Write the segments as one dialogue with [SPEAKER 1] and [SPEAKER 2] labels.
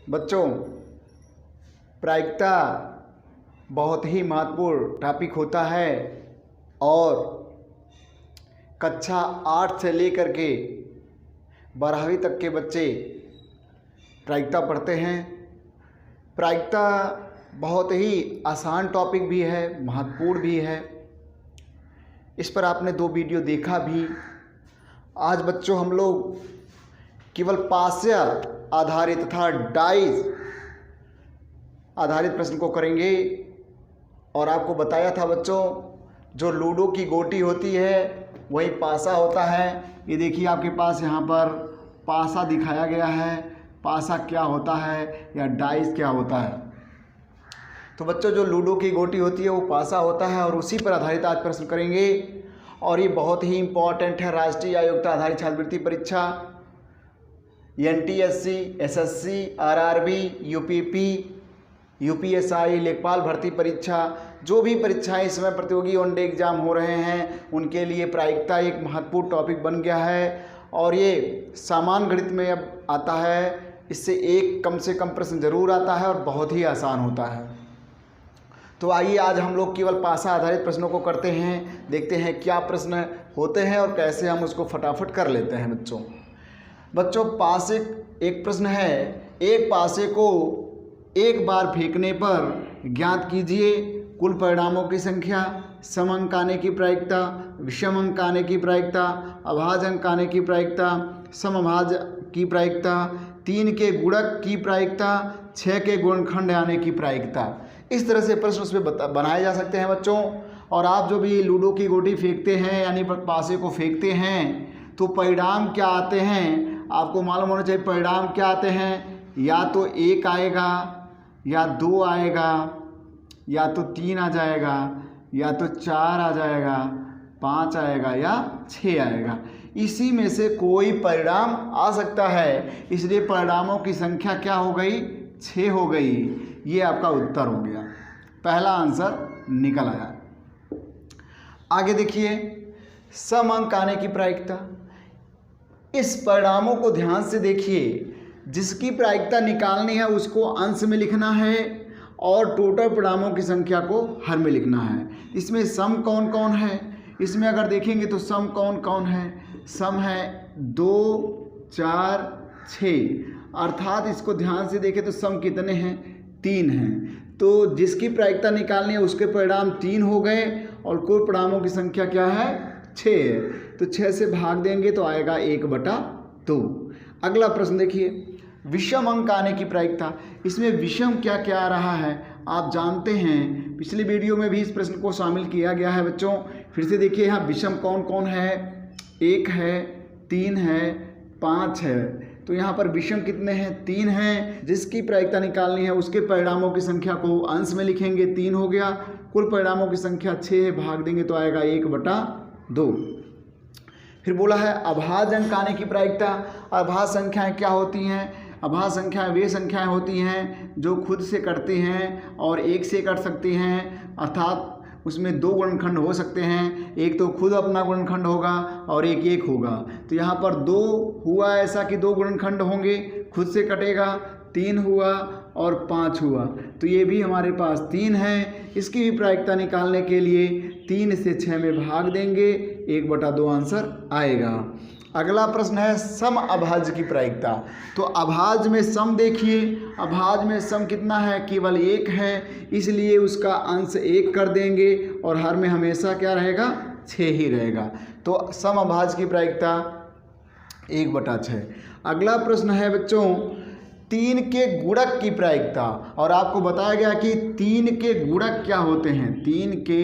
[SPEAKER 1] बच्चों, प्रायिकता बहुत ही महत्वपूर्ण टॉपिक होता है और कक्षा 8 से लेकर के 12वीं तक के बच्चे प्रायिकता पढ़ते हैं। प्रायिकता बहुत ही आसान टॉपिक भी है, महत्वपूर्ण भी है। इस पर आपने 2 वीडियो देखा भी। आज बच्चों हम लोग केवल पास्य आधारित तथा डाइस आधारित प्रश्न को करेंगे। और आपको बताया था बच्चों, जो लूडो की गोटी होती है वही पासा होता है। ये देखिए आपके पास यहाँ पर पासा दिखाया गया है। पासा क्या होता है या डाइस क्या होता है? तो बच्चों, जो लूडो की गोटी होती है वो पासा होता है और उसी पर आधारित आज प्रश्न करेंगे। और ये बहुत ही इम्पॉर्टेंट है। राष्ट्रीय आयोजित आधारित छात्रवृत्ति परीक्षा, NTSC, SSC, RRB, UPP, UPSI, लेखपाल भर्ती परीक्षा, जो भी परीक्षाएं इस समय प्रतियोगी वन डे एग्जाम हो रहे हैं उनके लिए प्रायिकता एक महत्वपूर्ण टॉपिक बन गया है। और ये सामान्य गणित में अब आता है। इससे एक कम से कम प्रश्न जरूर आता है और बहुत ही आसान होता है। तो आइए आज हम लोग केवल पासा आधारित प्रश्नों को करते हैं, देखते हैं क्या प्रश्न होते हैं और कैसे हम उसको फटाफट कर लेते हैं। बच्चों पासे एक प्रश्न है, एक पासे को एक बार फेंकने पर ज्ञात कीजिए कुल परिणामों की संख्या, सम अंक आने की प्रायिकता, विषम अंक आने की प्रायिकता, अभाज्य अंक आने की प्रायिकता, समअभाज्य की प्रायिकता, 3 के गुणक की प्रायिकता, 6 के गुणनखंड आने की प्रायिकता। इस तरह से प्रश्न उसमें बनाए जा सकते हैं बच्चों। और आप जो भी लूडो की गोटी फेंकते हैं यानी पासे को फेंकते हैं तो परिणाम क्या आते हैं आपको मालूम होना चाहिए। परिणाम क्या आते हैं? या तो 1 आएगा, या 2 आएगा, या तो 3 आ जाएगा, या तो 4 आ जाएगा, 5 आएगा या 6 आएगा। इसी में से कोई परिणाम आ सकता है। इसलिए परिणामों की संख्या क्या हो गई? 6 हो गई। ये आपका उत्तर हो गया, पहला आंसर निकल आया। आगे देखिए, सम अंक आने की प्रायिकता। इस परिणामों को ध्यान से देखिए। जिसकी प्रायिकता निकालनी है उसको अंश में लिखना है और टोटल परिणामों की संख्या को हर में लिखना है। इसमें सम कौन कौन है? इसमें अगर देखेंगे तो सम कौन कौन है? सम है 2, 4, 6। अर्थात इसको ध्यान से देखें तो सम कितने हैं? 3 हैं। तो जिसकी प्रायिकता निकालनी है उसके परिणाम 3 हो गए और कुल परिणामों की संख्या क्या है? 6 है। तो 6 से भाग देंगे तो आएगा 1/2। अगला प्रश्न देखिए, विषम अंक आने की प्रायिकता। इसमें विषम क्या क्या आ रहा है आप जानते हैं। पिछले वीडियो में भी इस प्रश्न को शामिल किया गया है बच्चों। फिर से देखिए यहाँ विषम कौन कौन है? 1 है, 3 है, 5 है। तो यहाँ पर विषम कितने हैं? 3 हैं। जिसकी प्रायिकता निकालनी है उसके परिणामों की संख्या को अंश में लिखेंगे, 3 हो गया। कुल परिणामों की संख्या 6 है, भाग देंगे तो आएगा 1/2। फिर बोला है अभाज्य अंक आने की प्रायिकता। अभाज्य संख्याएं क्या होती हैं? अभाज्य संख्याएं वे संख्याएं होती हैं जो खुद से कटती हैं और 1 से कट सकती हैं। अर्थात उसमें 2 गुणनखंड हो सकते हैं। एक तो खुद अपना गुणनखंड होगा और एक 1 होगा। तो यहाँ पर 2 हुआ ऐसा कि 2 गुणनखंड होंगे, खुद से कटेगा। 3 हुआ और 5 हुआ। तो ये भी हमारे पास 3 है। इसकी भी प्रायिकता निकालने के लिए 3 से 6 में भाग देंगे, 1/2 आंसर आएगा। अगला प्रश्न है सम अभाज्य की प्रायिकता। तो अभाज्य में सम देखिए, अभाज्य में सम कितना है? केवल 1 है। इसलिए उसका अंश 1 कर देंगे और हर में हमेशा क्या रहेगा? 6 ही रहेगा। तो सम अभाज्य की प्रायिकता 1/6। अगला प्रश्न है बच्चों 3 के गुणक की प्रायिकता। और आपको बताया गया कि 3 के गुणक क्या होते हैं? 3 के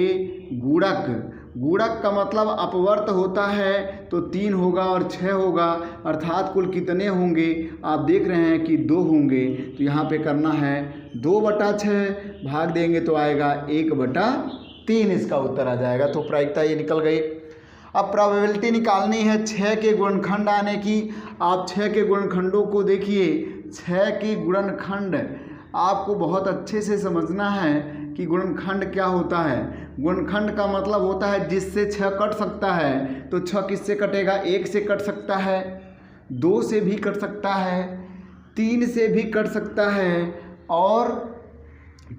[SPEAKER 1] गुणक, गुणक का मतलब अपवर्त होता है। तो 3 होगा और 6 होगा। अर्थात कुल कितने होंगे? आप देख रहे हैं कि 2 होंगे। तो यहाँ पे करना है 2/6, भाग देंगे तो आएगा 1/3। इसका उत्तर आ जाएगा। तो प्रायिकता ये निकल गई। अब प्रोबेबिलिटी निकालनी है 6 के गुणनखंड आने की। आप 6 के गुणनखंडों को देखिए। 6 की गुणनखंड आपको बहुत अच्छे से समझना है कि गुणनखंड क्या होता है। गुणनखंड का मतलब होता है जिससे 6 कट सकता है। तो 6 किससे कटेगा? 1 से कट सकता है, 2 से भी कट सकता है, 3 से भी कट सकता है और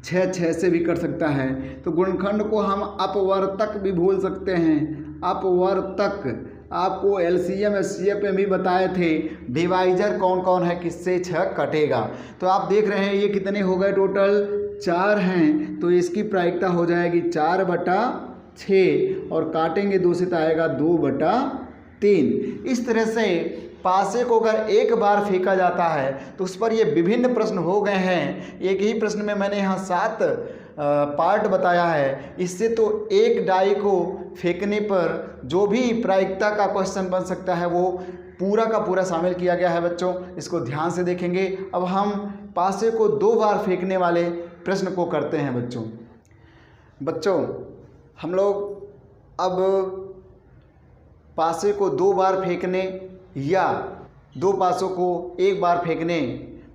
[SPEAKER 1] 6 से भी कट सकता है। तो गुणनखंड को हम अपवर्तक भी बोल सकते हैं, अपवर्तक। आपको एलसीएम एचसीएफ में भी बताए थे डिवाइजर कौन कौन है, किससे 6 कटेगा। तो आप देख रहे हैं ये कितने हो गए, टोटल 4 हैं। तो इसकी प्रायिकता हो जाएगी 4/6 और काटेंगे 2 से तो आएगा 2/3। इस तरह से पासे को अगर एक बार फेंका जाता है तो उस पर ये विभिन्न प्रश्न हो गए हैं। एक ही प्रश्न में मैंने यहाँ 7 पार्ट बताया है। इससे तो एक डाई को फेंकने पर जो भी प्रायिकता का क्वेश्चन बन सकता है वो पूरा का पूरा शामिल किया गया है बच्चों, इसको ध्यान से देखेंगे। अब हम पासे को 2 बार फेंकने वाले प्रश्न को करते हैं बच्चों हम लोग अब पासे को 2 बार फेंकने या 2 पासों को 1 बार फेंकने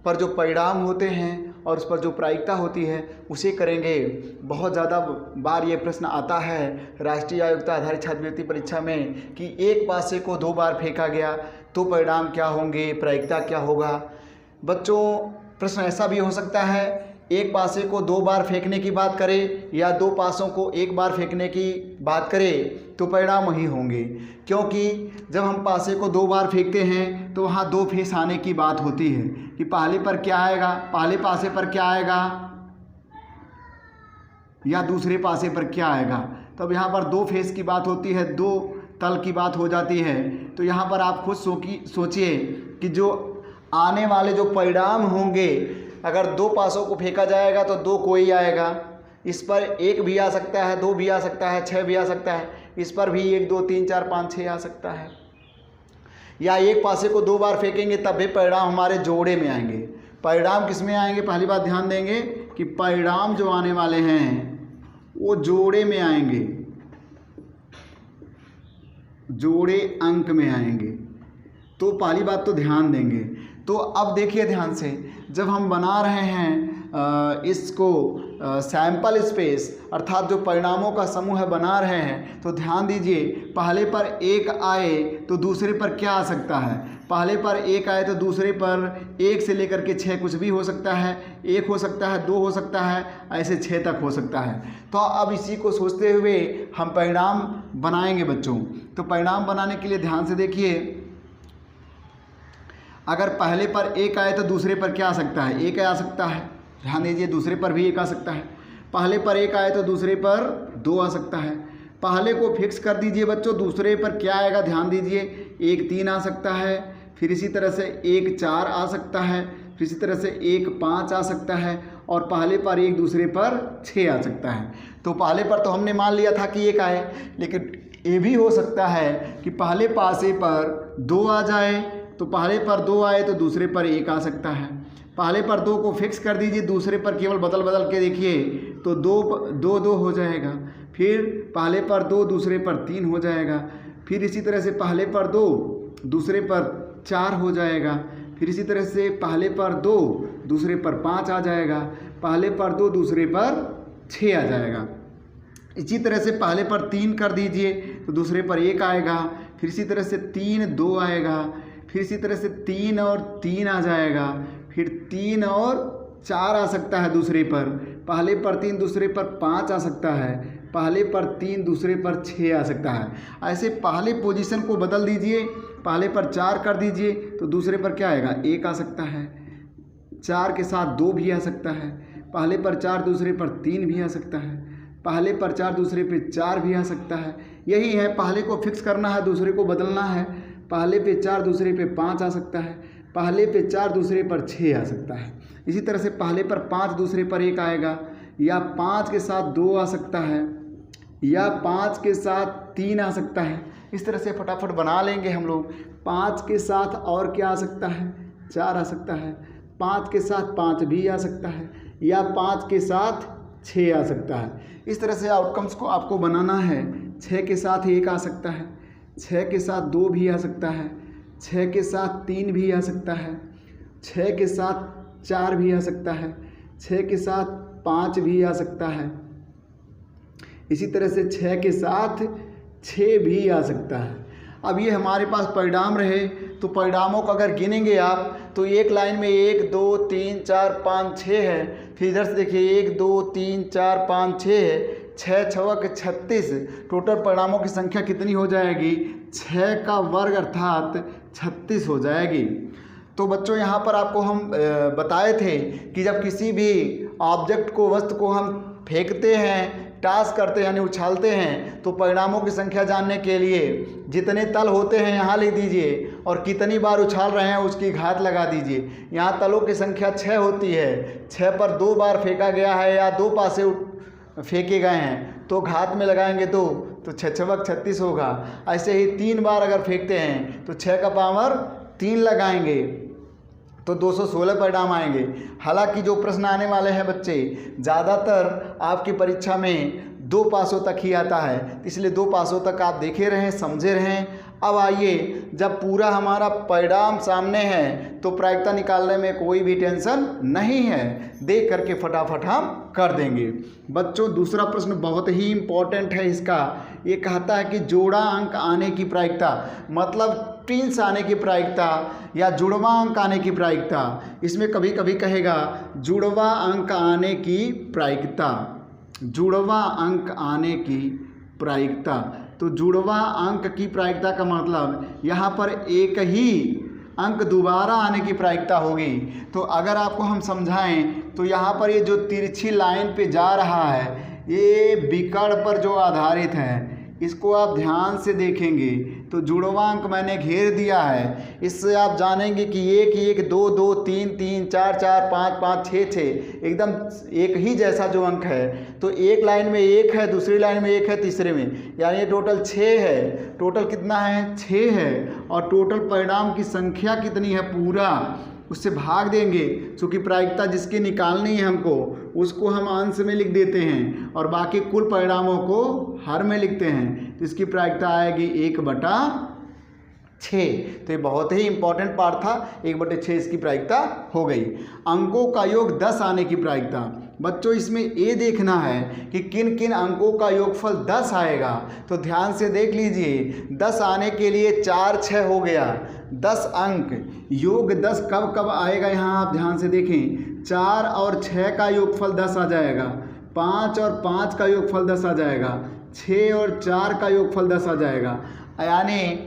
[SPEAKER 1] पर जो परिणाम होते हैं और उस पर जो प्रायिकता होती है उसे करेंगे। बहुत ज़्यादा बार ये प्रश्न आता है राष्ट्रीय आयोग्यता आधारित छात्रवृत्ति परीक्षा में कि एक पासे को 2 बार फेंका गया तो परिणाम क्या होंगे, प्रायिकता क्या होगा। बच्चों प्रश्न ऐसा भी हो सकता है एक पासे को 2 बार फेंकने की बात करें या 2 पासों को 1 बार फेंकने की बात करें तो परिणाम वही होंगे, क्योंकि जब हम पासे को 2 बार फेंकते हैं तो वहाँ 2 फेस आने की बात होती है कि पहले पर क्या आएगा, पहले पासे पर क्या आएगा या दूसरे पासे पर क्या आएगा। तब यहाँ पर 2 फेस की बात होती है, 2 तल की बात हो जाती है। तो यहाँ पर आप खुद सोचिए कि जो आने वाले जो परिणाम होंगे, अगर 2 पासों को फेंका जाएगा तो 2 कोई आएगा, इस पर 1 भी आ सकता है, 2 भी आ सकता है, 6 भी आ सकता है, इस पर भी 1 2 3 4 5 6 आ सकता है। या एक पासे को 2 बार फेंकेंगे तब भी परिणाम हमारे जोड़े में आएंगे। परिणाम किस में आएंगे, पहली बात ध्यान देंगे कि परिणाम जो आने वाले हैं वो जोड़े में आएंगे, जोड़े अंक में आएंगे। तो पहली बात तो ध्यान देंगे। तो अब देखिए ध्यान से, जब हम बना रहे हैं इसको सैंपल स्पेस अर्थात जो परिणामों का समूह बना रहे हैं, तो ध्यान दीजिए पहले पर 1 आए तो दूसरे पर क्या आ सकता है। पहले पर 1 आए तो दूसरे पर 1 से लेकर के 6 कुछ भी हो सकता है, 1 हो सकता है, 2 हो सकता है, ऐसे 6 तक हो सकता है। तो अब इसी को सोचते हुए हम परिणाम बनाएंगे बच्चों। तो परिणाम बनाने के लिए ध्यान से देखिए, अगर पहले पर 1 आए तो दूसरे पर क्या आ सकता है, 1 आ सकता है। ध्यान दीजिए दूसरे पर भी 1 आ सकता है। पहले पर 1 आए तो दूसरे पर 2 आ सकता है। पहले को फिक्स कर दीजिए बच्चों, दूसरे पर क्या आएगा ध्यान दीजिए, 1 3 आ सकता है, फिर इसी तरह से 1 4 आ सकता है, फिर इसी तरह से 1 5 आ सकता है और पहले पर 1 दूसरे पर 6 आ सकता है। तो पहले पर तो हमने मान लिया था कि 1 आए, लेकिन ये भी हो सकता है कि पहले पासे पर 2 आ जाए, तो पहले पर 2 आए तो दूसरे पर 1 आ सकता है। पहले पर 2 को फिक्स कर दीजिए, दूसरे पर केवल बदल बदल के देखिए तो 2 हो जाएगा, फिर पहले पर 2 दूसरे पर 3 हो जाएगा, फिर इसी तरह से पहले पर 2 दूसरे पर 4 हो जाएगा, फिर इसी तरह से पहले पर 2 दूसरे पर 5 आ जाएगा, पहले पर 2 दूसरे पर 6 आ जाएगा। इसी तरह से पहले पर 3 कर दीजिए तो दूसरे पर 1 आएगा, फिर इसी तरह से 3 2 आएगा, फिर इसी तरह से 3 और 3 आ जाएगा, फिर 3 और 4 आ सकता है दूसरे पर, पहले पर 3 दूसरे पर 5 आ सकता है, पहले पर 3 दूसरे पर 6 आ सकता है। ऐसे पहले पोजीशन को बदल दीजिए, पहले पर 4 कर दीजिए तो दूसरे पर क्या आएगा, 1 आ सकता है, 4 के साथ 2 भी आ सकता है, पहले पर 4 दूसरे पर 3 भी आ सकता है, पहले पर 4 दूसरे पर 4 भी आ सकता है। यही है, पहले को फिक्स करना है, दूसरे को बदलना है। पहले पे 4 दूसरे पे 5 आ सकता है, पहले पे 4 दूसरे पर 6 आ सकता है। इसी तरह से पहले पर 5 दूसरे पर 1 आएगा, या 5 के साथ 2 आ सकता है, या 5 के साथ 3 आ सकता है। इस तरह से फटाफट बना लेंगे हम लोग। 5 के साथ और क्या आ सकता है, 4 आ सकता है, 5 के साथ 5 भी आ सकता है, या 5 के साथ 6 आ सकता है। इस तरह से आउटकम्स को आपको बनाना है। 6 के साथ 1 आ सकता है, 6 के साथ 2 भी आ सकता है, 6 के साथ 3 भी आ सकता है, 6 के साथ 4 भी आ सकता है, 6 के साथ 5 भी आ सकता है, इसी तरह से 6 के साथ 6 भी आ सकता है। अब ये हमारे पास परिणाम रहे, तो परिणामों को अगर गिनेंगे आप तो एक लाइन में 1 2 3 4 5 6 है। फिर इधर से देखिए 1 2 3 4 5 6 है, 6 छवक 36। टोटल परिणामों की संख्या कितनी हो जाएगी? 6 का वर्ग अर्थात 36 हो जाएगी। तो बच्चों यहाँ पर आपको हम बताए थे कि जब किसी भी ऑब्जेक्ट को, वस्तु को हम फेंकते हैं, टॉस करते हैं यानी उछालते हैं, तो परिणामों की संख्या जानने के लिए जितने तल होते हैं यहाँ लिख दीजिए और कितनी बार उछाल रहे हैं उसकी घात लगा दीजिए। यहाँ तलों की संख्या 6 होती है, 6 पर 2 बार फेंका गया है या 2 पासे फेंके गए हैं तो घात में लगाएंगे तो 6 छवक 36 होगा। ऐसे ही 3 बार अगर फेंकते हैं तो 6 का पावर 3 लगाएंगे तो 216 परिणाम आएंगे। हालांकि जो प्रश्न आने वाले हैं बच्चे, ज़्यादातर आपकी परीक्षा में 2 पासों तक ही आता है, इसलिए 2 पासों तक आप देखे रहें, समझे रहें। अब आइए, जब पूरा हमारा परिणाम सामने है तो प्रायिकता निकालने में कोई भी टेंशन नहीं है, देख करके फटाफट हम कर देंगे। बच्चों दूसरा प्रश्न बहुत ही इम्पोर्टेंट है इसका। ये कहता है कि जोड़ा अंक आने की प्रायिकता, मतलब ट्विंस आने की प्रायिकता या जुड़वा अंक आने की प्रायिकता। इसमें कभी कभी कहेगा जुड़वा अंक आने की प्रायिकता, जुड़वा अंक आने की प्रायिकता। तो जुड़वा अंक की प्रायिकता का मतलब यहाँ पर एक ही अंक दोबारा आने की प्रायिकता होगी। तो अगर आपको हम समझाएं तो यहाँ पर ये जो तिरछी लाइन पे जा रहा है, ये विकर्ण पर जो आधारित है, इसको आप ध्यान से देखेंगे तो जुड़वा अंक मैंने घेर दिया है। इससे आप जानेंगे कि 1 1 2 2 3 3 4 4 5 5 6 6 एकदम एक ही जैसा जो अंक है। तो एक लाइन में 1 है, दूसरी लाइन में 1 है, तीसरे में, यानी ये टोटल 6 है। टोटल कितना है? 6 है। और टोटल परिणाम की संख्या कितनी है? पूरा उससे भाग देंगे, क्योंकि प्रायिकता जिसकी निकालनी है हमको उसको हम अंश में लिख देते हैं और बाकी कुल परिणामों को हर में लिखते हैं। तो इसकी प्रायिकता आएगी 1/6। तो ये बहुत ही इंपॉर्टेंट पार्ट था। 1/6 इसकी प्रायिकता हो गई। अंकों का योग 10 आने की प्रायिकता। बच्चों इसमें ये देखना है कि किन किन अंकों का योगफल 10 आएगा। तो ध्यान से देख लीजिए, 10 आने के लिए 4 6 हो गया, 10 अंक योग 10 कब कब आएगा? यहाँ आप ध्यान से देखें, 4 और 6 का योगफल 10 आ जाएगा, 5 और 5 का योगफल 10 आ जाएगा, 6 और 4 का योगफल 10 आ जाएगा। यानी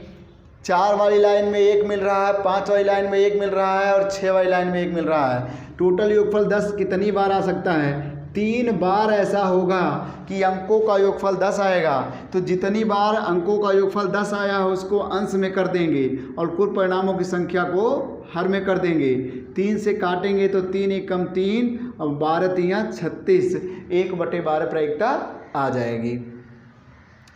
[SPEAKER 1] 4 वाली लाइन में 1 मिल रहा है, 5 वाली लाइन में 1 मिल रहा है और 6 वाली लाइन में 1 मिल रहा है। टोटल योगफल 10 कितनी बार आ सकता है? 3 बार ऐसा होगा कि अंकों का योगफल 10 आएगा। तो जितनी बार अंकों का योगफल 10 आया है उसको अंश में कर देंगे और कुल परिणामों की संख्या को हर में कर देंगे। 3 से काटेंगे तो 3 एकम 3 और 12 तियां 36, 1/12 प्रायिकता आ जाएगी।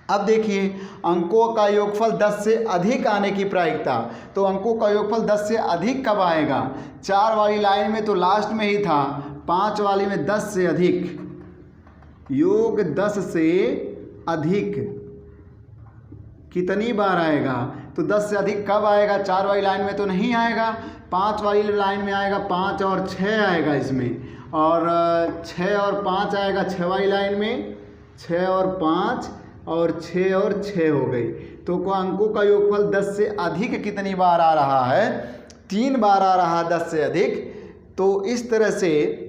[SPEAKER 1] अब देखिए अंकों का योगफल 10 से अधिक आने की प्रायिकता। तो अंकों का योगफल 10 से अधिक कब आएगा? 4 वाली लाइन में तो लास्ट में ही था, 5 वाली में 10 से अधिक, योग 10 से अधिक कितनी बार आएगा? तो 10 से अधिक कब आएगा? 4 वाली लाइन में तो नहीं आएगा, 5 वाली लाइन में आएगा, 5 और 6 आएगा इसमें, और 6 और 5 आएगा 6 वाली लाइन में, 6 और 5 और 6 और 6 हो गई। तो अंकों का योगफल 10 से अधिक कितनी बार आ रहा है? 3 बार आ रहा है 10 से अधिक। तो इस तरह से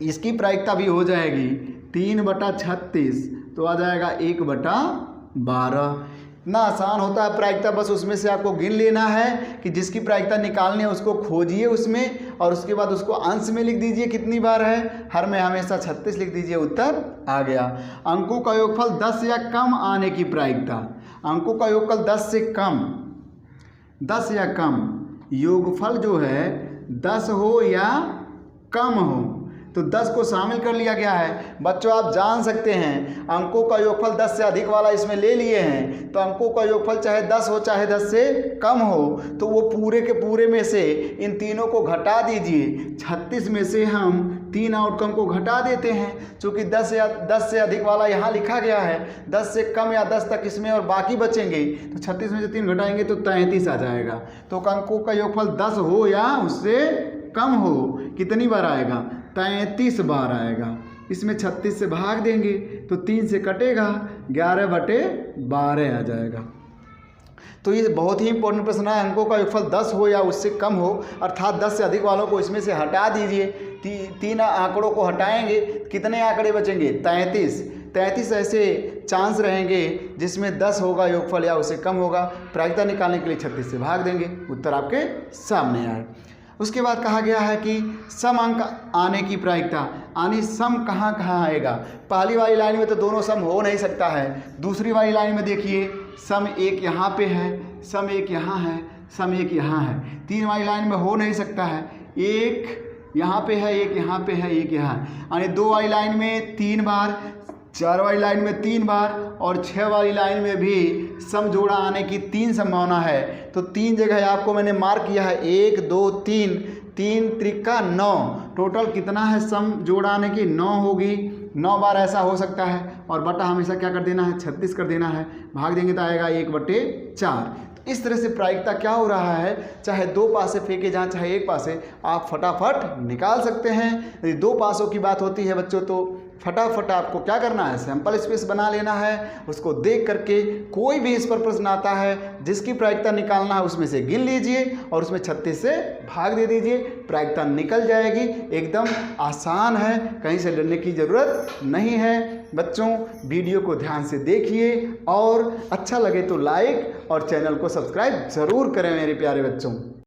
[SPEAKER 1] इसकी प्रायिकता भी हो जाएगी 3/36, तो आ जाएगा 1/12। इतना आसान होता है प्रायिकता, बस उसमें से आपको गिन लेना है कि जिसकी प्रायिकता निकालनी है उसको खोजिए उसमें और उसके बाद उसको अंश में लिख दीजिए कितनी बार है, हर में हमेशा 36 लिख दीजिए, उत्तर आ गया। अंकों का योगफल 10 या कम आने की प्रायिकता। अंकों का योगफल 10 से कम, 10 या कम, योगफल जो है 10 हो या कम हो, तो 10 को शामिल कर लिया गया है। बच्चों आप जान सकते हैं अंकों का योगफल 10 से अधिक वाला इसमें ले लिए हैं, तो अंकों का योगफल चाहे 10 हो चाहे 10 से कम हो, तो वो पूरे के पूरे में से इन तीनों को घटा दीजिए। 36 में से हम 3 आउटकम को घटा देते हैं, क्योंकि 10 से अधिक वाला यहाँ लिखा गया है, 10 से कम या 10 तक इसमें और बाकी बचेंगे, तो 36 में से 3 घटाएंगे तो 33 आ जाएगा। तो अंकों का योगफल 10 हो या उससे कम हो, कितनी बार आएगा? 33 बार आएगा। इसमें 36 से भाग देंगे तो 3 से कटेगा, 11/12 आ जाएगा। तो ये बहुत ही इंपॉर्टेंट प्रश्न है। अंकों का योगफल 10 हो या उससे कम हो, अर्थात 10 से अधिक वालों को इसमें से हटा दीजिए। 3 आंकड़ों को हटाएंगे, कितने आंकड़े बचेंगे? 33 ऐसे चांस रहेंगे जिसमें 10 होगा योगफल या उससे कम होगा। प्रायिकता निकालने के लिए 36 से भाग देंगे, उत्तर आपके सामने आए। उसके बाद कहा गया है कि सम अंक आने की प्रायिकता, यानी सम कहाँ कहाँ आएगा। पहली वाली लाइन में तो दोनों सम हो नहीं सकता है। दूसरी वाली लाइन में देखिए, सम एक यहाँ पे है, सम एक यहाँ है, सम एक यहाँ है। 3 वाली लाइन में हो नहीं सकता है, एक यहाँ पे है, एक यहाँ पे है, एक यहाँ है। यानी 2 वाली लाइन में 3 बार, 4 वाली लाइन में 3 बार और 6 वाली लाइन में भी सम जोड़ा आने की 3 संभावना है। तो 3 जगह आपको मैंने मार्क किया है, 1 2 3, 3 त्रिका 9, टोटल कितना है सम जोड़ा आने की? 9 होगी। 9 बार ऐसा हो सकता है और बटा हमेशा क्या कर देना है? 36 कर देना है। भाग देंगे तो आएगा 1/4। इस तरह से प्रायिकता क्या हो रहा है, चाहे 2 पासे फेंके जाएं चाहे 1 पासे, आप फटाफट निकाल सकते हैं। यदि 2 पासों की बात होती है बच्चों तो फटाफट आपको क्या करना है? सैंपल स्पेस बना लेना है। उसको देख करके कोई भी इस पर प्रश्न आता है जिसकी प्रायिकता निकालना है उसमें से गिन लीजिए और उसमें 36 से भाग दे दीजिए, प्रायिकता निकल जाएगी। एकदम आसान है, कहीं से डरने की ज़रूरत नहीं है। बच्चों वीडियो को ध्यान से देखिए और अच्छा लगे तो लाइक और चैनल को सब्सक्राइब ज़रूर करें मेरे प्यारे बच्चों।